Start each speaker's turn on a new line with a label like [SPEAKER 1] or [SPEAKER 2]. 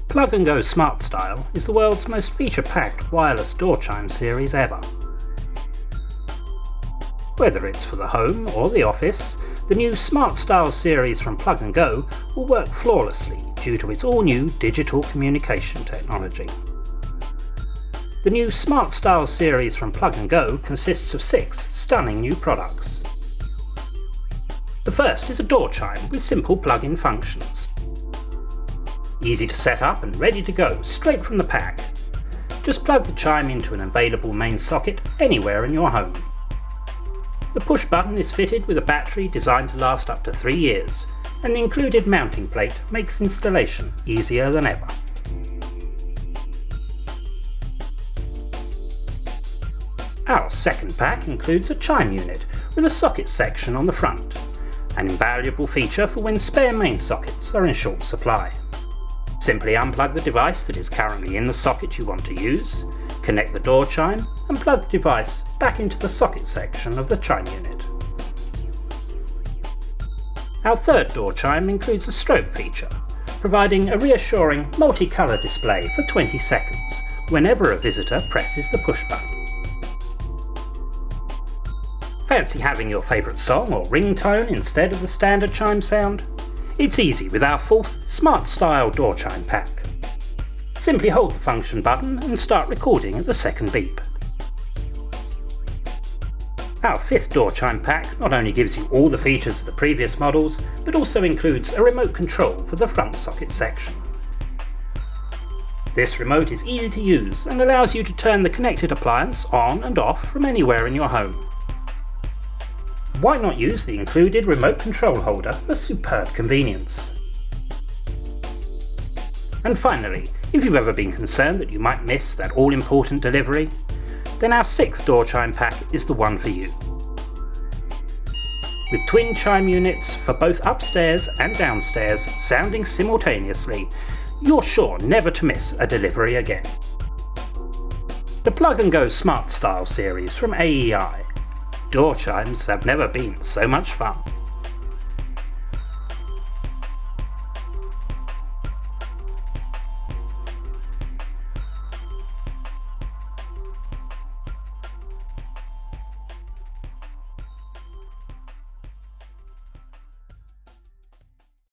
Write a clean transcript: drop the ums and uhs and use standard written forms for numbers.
[SPEAKER 1] Plug and Go SmartStyle is the world's most feature-packed wireless door chime series ever. Whether it's for the home or the office, the new SmartStyle series from Plug and Go will work flawlessly due to its all-new digital communication technology. The new SmartStyle series from Plug and Go consists of 6 stunning new products. The first is a door chime with simple plug-in functions. Easy to set up and ready to go straight from the pack. Just plug the chime into an available main socket anywhere in your home. The push button is fitted with a battery designed to last up to 3 years, and the included mounting plate makes installation easier than ever. Our second pack includes a chime unit with a socket section on the front, an invaluable feature for when spare main sockets are in short supply. Simply unplug the device that is currently in the socket you want to use, connect the door chime and plug the device back into the socket section of the chime unit. Our third door chime includes a strobe feature, providing a reassuring multi-colour display for 20 seconds whenever a visitor presses the push button. Fancy having your favourite song or ringtone instead of the standard chime sound? It's easy with our 4th SmartStyle door chime pack. Simply hold the function button and start recording at the second beep. Our 5th door chime pack not only gives you all the features of the previous models, but also includes a remote control for the front socket section. This remote is easy to use and allows you to turn the connected appliance on and off from anywhere in your home. Why not use the included remote control holder for superb convenience? And finally, if you've ever been concerned that you might miss that all-important delivery, then our 6th door chime pack is the one for you. With twin chime units for both upstairs and downstairs sounding simultaneously, you're sure never to miss a delivery again. The Plug and Go SmartStyle series from AEI. Door chimes have never been so much fun.